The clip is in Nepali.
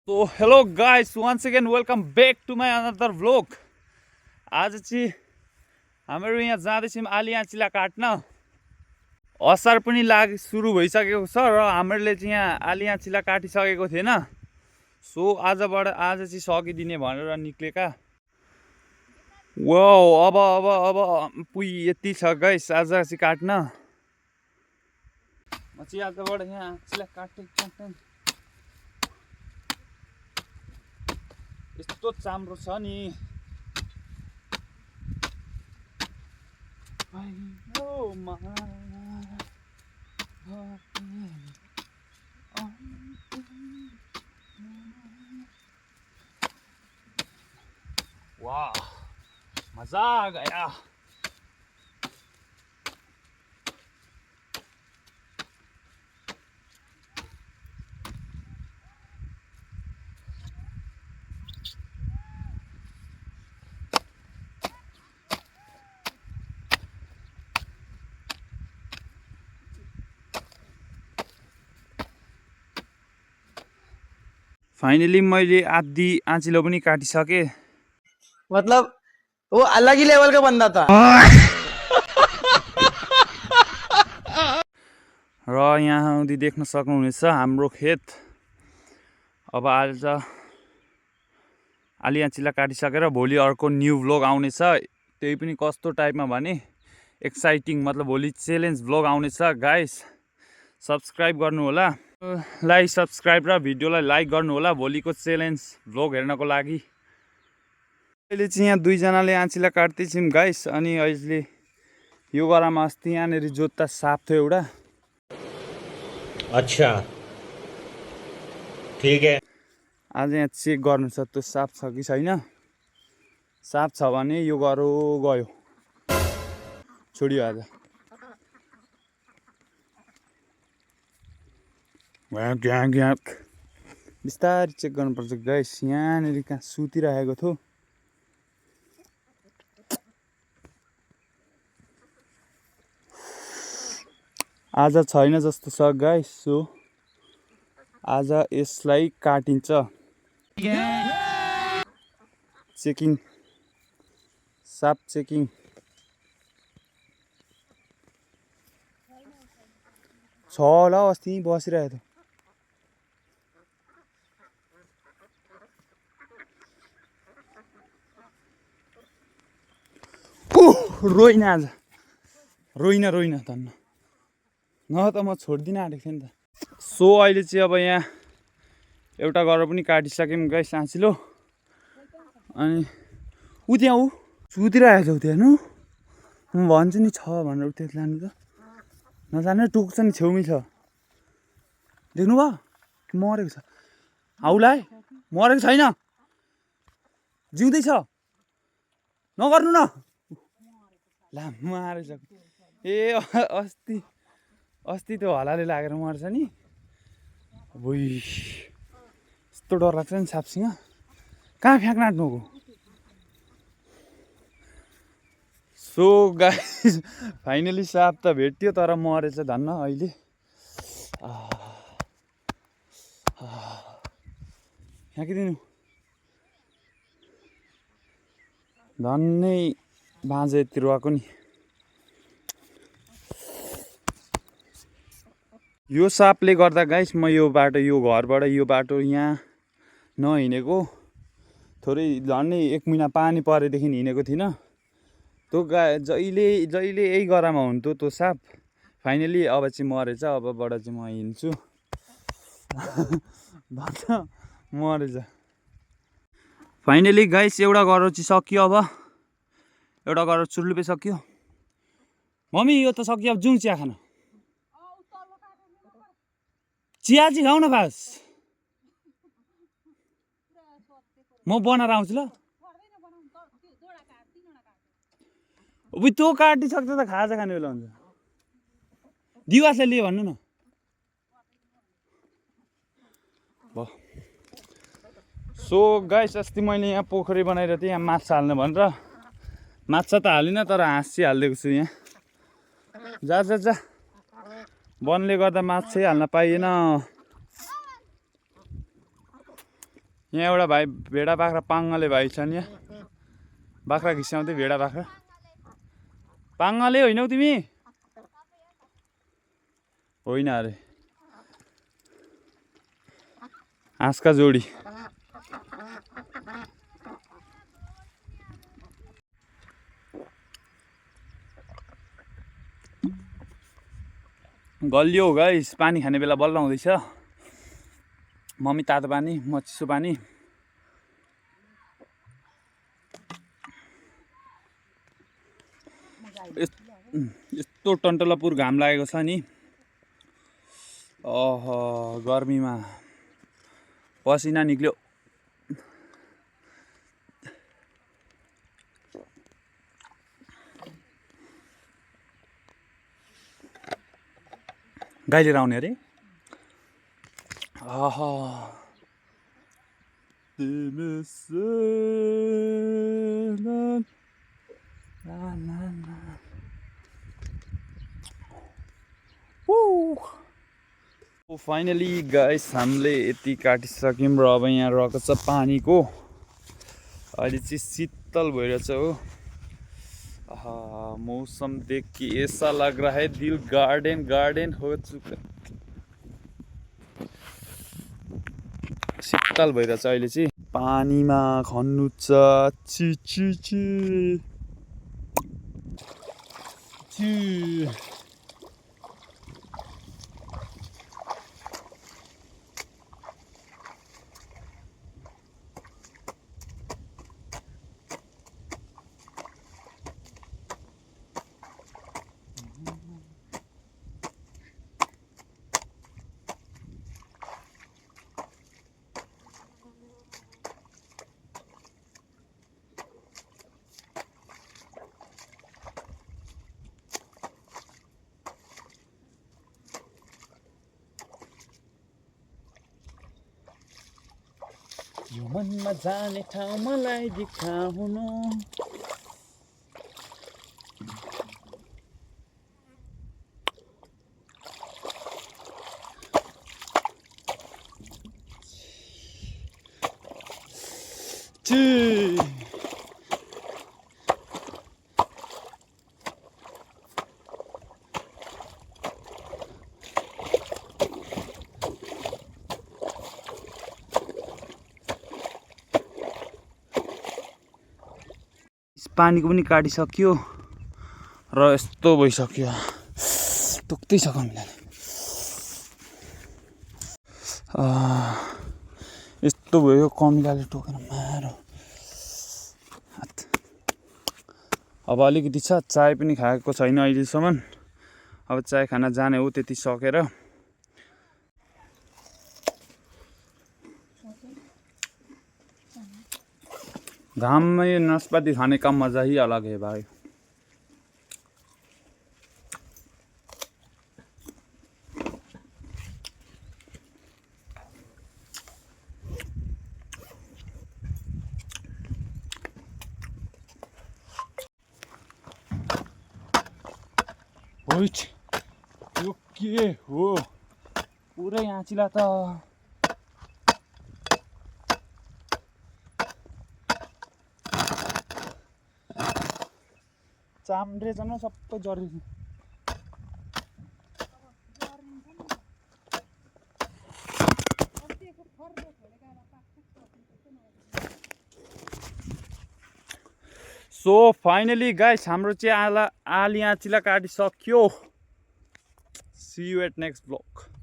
So hello guys, once again welcome back to my another vlog. आज चाहिँ हाम्रो यहाँ जाँदैछौँ आलियाँचिला काट्न। असार पनि सुरु भइसकेको छ र हामीले चाहिँ यहाँ आलियाँचिला काटिसकेको थिएन। सो आज चाहिँ सकिदिने भनेर निक्लेका। वाउ अब पुई यति छ गाइस आज चाहिँ काट्न। म चाहिँ आजबाट यहाँ चिला काट्दै यस्तो चाम्रो छ नि। वाह मजा आ गया। फाइनली मैले आधी आँचिलो पनि काटिसके। मतलब वो अलग ही लेवल का बंदा था। र यहाँ आउँदै देख्न सक्नुहुनेछ हाम्रो खेत। अब आज आलियाँचिला काटिसकेर भोलि अर्को न्यू भ्लग आउनेछ। त्यही पनि कस्तो टाइपमा भने एक्साइटिङ, मतलब भोलि च्यालेन्ज भ्लग आउनेछ। गाइस सब्सक्राइब गर्नु होला, लाइक सब्सक्राइब र भिडियोलाई लाइक गर्नु होला भोलिको च्यालेन्ज भ्लग हेर्नको लागि। अहिले चाहिँ यहाँ दुईजनाले आँचिला काट्दैछौँ गाइस। अनि अहिले यो गरामा अस्ति यहाँनिर जोत्ता साप थियो एउटा। अच्छा ठीक है। आज यहाँ चेक गर्नु छ त्यो साप छ कि छैन। साप छ भने यो गरो गयो, छोडियो आज। बिस्तारै चेक गर्नुपर्छ गाइस। यहाँनिर कहाँ सुतिरहेको थियो। आज छैन जस्तो छ गाइस। सो आज यसलाई काटिन्छ। चेकिङ, साप चेकिङ। छ होला, अस्ति बसिरहेको थियो। रोइन आज, रोइन धन्न, न त म छोड्दिनँ आँटेको थिएँ नि त। सो अहिले चाहिँ अब यहाँ एउटा गरेर पनि काटिसक्यौँ गाइस आँचिलो। अनि ऊ त्यहाँ ऊ सुतिरहेको छ, ऊ त्यहाँ हेर्नु। म भन्छु नि छ भनेर उता लानु त नजाने, टोक्छ नि, छेउमै छ। देख्नुभयो मरेको छ। हाउलाई मरेको छैन, जिउँदैछ, नगर्नु न। ला मारेछ। ए अस्ति त्यो हलाले लागेर मर्छ नि। बुई यस्तो डर लाग्छ नि सापसँग। कहाँ फ्याँक्न आँट्नुको। सो गाइस फाइनली साप त भेट्यो, तर मरेछ धन्न अहिले। फ्याँकिदिनु धन्नै बाँझो यति रुवाको नि। यो सापले गर्दा गाइस म यो बाटो, यो घरबाट यो बाटो यहाँ नहिँडेको थोरै झन्डै 1 महिना पानी परेदेखि हिँडेको थिइनँ। त्यो जहिले यही गरामा हुन्थ्यो त्यो साप। फाइनली अब चाहिँ मरेछ। अबबाट चाहिँ म हिँड्छु। मरेछ फाइनली गाइस। एउटा गरो चाहिँ सकियो। अब एउटा गरो चुर्लुपे सकियो। मम्मी यो त सकियो, अब जाउँ चिया खान। चिया चाहिँ खाऊ न बास, म बनाएर आउँछु ल। उही त्यो काटिसक्छ त खाजा खाने बेला हुन्छ। दिवासले लिए भन्नु न। सो गाइस अस्ति मैले यहाँ पोखरी बनाएर थिएँ यहाँ माछा हाल्नु भनेर। माछा त हालिनँ, तर हाँस चाहिँ हालिदिएको छु यहाँ। जा वनले गर्दा माछै हाल्न पाइएन। यहाँ एउटा भाइ भेडा बाख्रा पाङ्गले भाइ छन् यहाँ बाख्रा घिस्याउँदै भेडा बाख्रा पाङ्गले होइनौ तिमी होइन अरे हाँसका जोडी गलियो गाइस पानी खाने बेला बल्ल हुँदैछ मम्मी तातो पानी म चिसो पानी यस्तो टन्टलापुर घाम लागेको छ नि अह गर्मीमा पसिना निक्ल्यो गाई लिएर आउने अरे आहा फाइनली गाइस हामीले यति काटिसक्यौँ र अब यहाँ रहेको छ पानीको अहिले चाहिँ शीतल भइरहेछ हो मौसम देख के ऐसा लग रहा है दिल गार्डन गार्डन हो चुका शीतल भइरहेछ अहिले चाहिँ पानीमा खन्नु छ ची ची ची ची यो मनमा जाने ठाउँ मलाई देखाउनु पानीको पनि काटिसक्यो र यस्तो भइसक्यो टोक्दै छ कमिलाले यस्तो भयो कमिलाले टोकेर मारो अब अलिकति छ चाय पनि खाएको छैन अहिलेसम्म अब चाय खाना जाने हो त्यति सकेर घाम में नाशपाती खाने का मजा ही अलग है भाई यो के हो पुरै आँचिला त चाम्रे जन सबै जरिन्छ सो फाइनली गाइस हाम्रो चाहिँ आली आँचिला काटिसक्यो see you at next blog